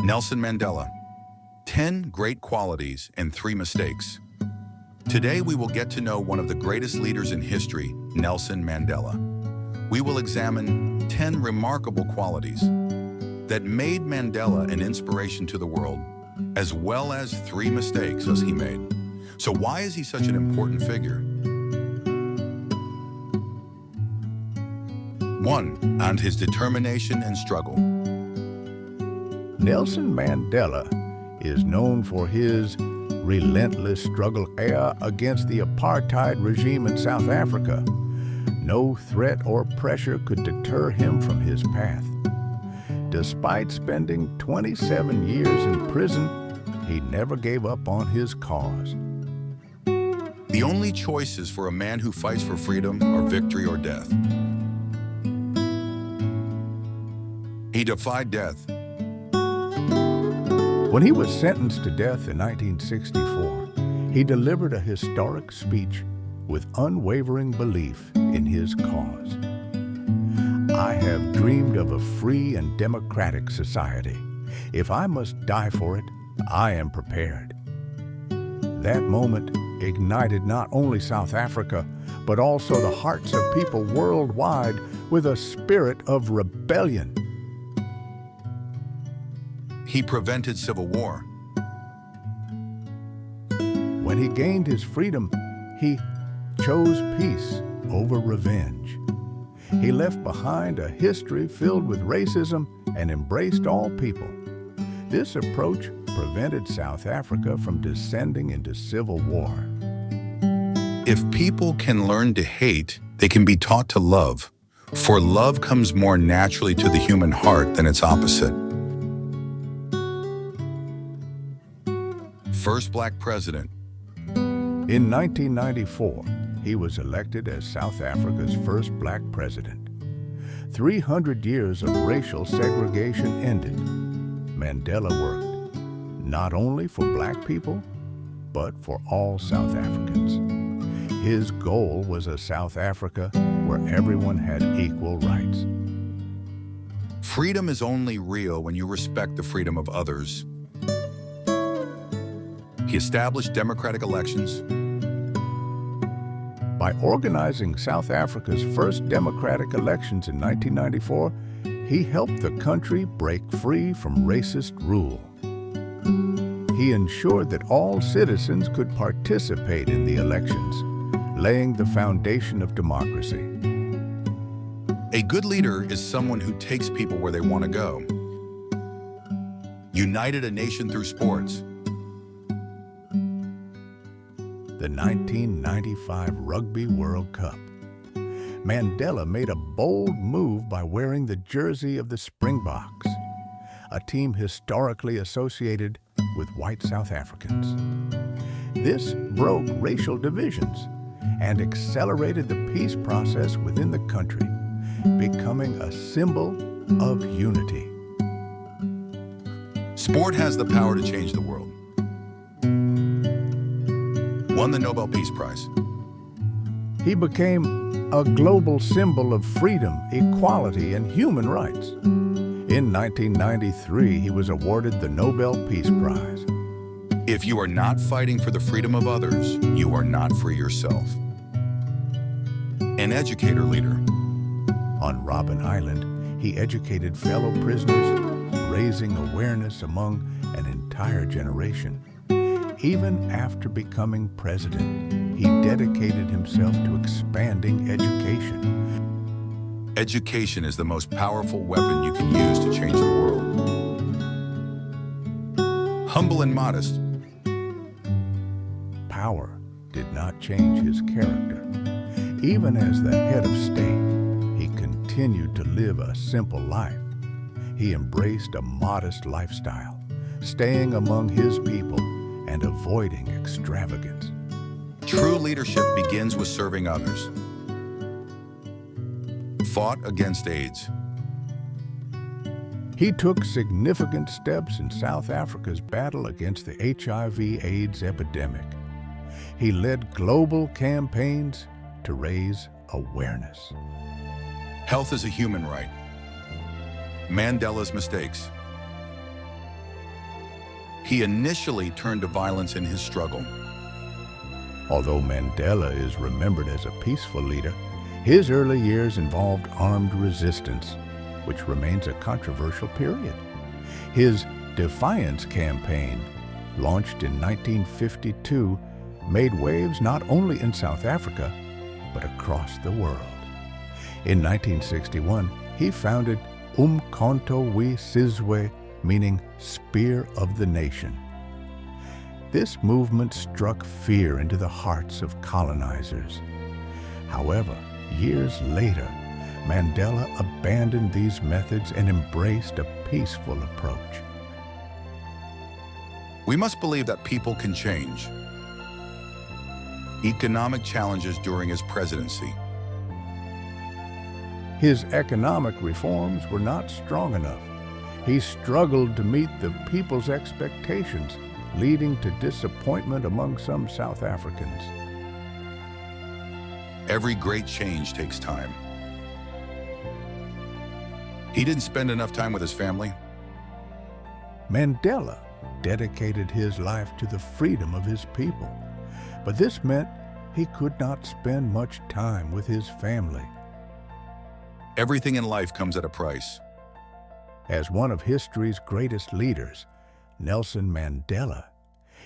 Nelson Mandela. 10 great qualities and 3 mistakes. Today we will get to know one of the greatest leaders in history, Nelson Mandela. We will examine 10 remarkable qualities that made Mandela an inspiration to the world, as well as 3 mistakes as he made. So why is he such an important figure? 1. And his determination and struggle. Nelson Mandela is known for his relentless struggle against the apartheid regime in South Africa. No threat or pressure could deter him from his path. Despite spending 27 years in prison, he never gave up on his cause. The only choices for a man who fights for freedom are victory or death. He defied death. When he was sentenced to death in 1964, he delivered a historic speech with unwavering belief in his cause. I have dreamed of a free and democratic society. If I must die for it, I am prepared. That moment ignited not only South Africa, but also the hearts of people worldwide with a spirit of rebellion. He prevented civil war. When he gained his freedom, he chose peace over revenge. He left behind a history filled with racism and embraced all people. This approach prevented South Africa from descending into civil war. If people can learn to hate, they can be taught to love. For love comes more naturally to the human heart than its opposite. First black president. In 1994, he was elected as South Africa's first black president. 300 years of racial segregation ended. Mandela worked not only for black people, but for all South Africans. His goal was a South Africa where everyone had equal rights. Freedom is only real when you respect the freedom of others. He established democratic elections. By organizing South Africa's first democratic elections in 1994, he helped the country break free from racist rule. He ensured that all citizens could participate in the elections, laying the foundation of democracy. A good leader is someone who takes people where they want to go. United a nation through sports. The 1995 Rugby World Cup. Mandela made a bold move by wearing the jersey of the Springboks, a team historically associated with white South Africans. This broke racial divisions and accelerated the peace process within the country, becoming a symbol of unity. Sport has the power to change the world. Won the Nobel Peace Prize. He became a global symbol of freedom, equality, and human rights. In 1993, he was awarded the Nobel Peace Prize. If you are not fighting for the freedom of others, you are not free yourself. An educator leader. On Robben Island, he educated fellow prisoners, raising awareness among an entire generation. Even after becoming president, he dedicated himself to expanding education. Education is the most powerful weapon you can use to change the world. Humble and modest. Power did not change his character. Even as the head of state, he continued to live a simple life. He embraced a modest lifestyle, staying among his people and avoiding extravagance. True leadership begins with serving others. Fought against AIDS. He took significant steps in South Africa's battle against the HIV/AIDS epidemic. He led global campaigns to raise awareness. Health is a human right. Mandela's mistakes. He initially turned to violence in his struggle. Although Mandela is remembered as a peaceful leader, his early years involved armed resistance, which remains a controversial period. His Defiance campaign, launched in 1952, made waves not only in South Africa, but across the world. In 1961, he founded Umkhonto we Sizwe, meaning Spear of the Nation. This movement struck fear into the hearts of colonizers. However, years later, Mandela abandoned these methods and embraced a peaceful approach. We must believe that people can change. Economic challenges during his presidency. His economic reforms were not strong enough. He struggled to meet the people's expectations, leading to disappointment among some South Africans. Every great change takes time. He didn't spend enough time with his family. Mandela dedicated his life to the freedom of his people, but this meant he could not spend much time with his family. Everything in life comes at a price. As one of history's greatest leaders, Nelson Mandela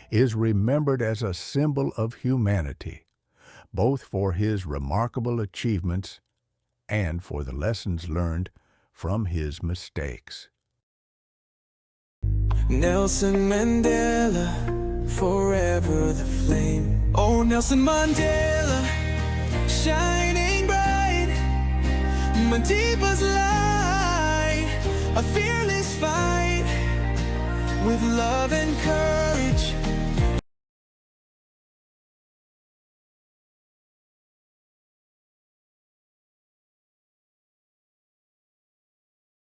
is remembered as a symbol of humanity, both for his remarkable achievements and for the lessons learned from his mistakes. Nelson Mandela, forever the flame. Oh, Nelson Mandela, shining bright, my deepest light, a fearless fight with love and courage.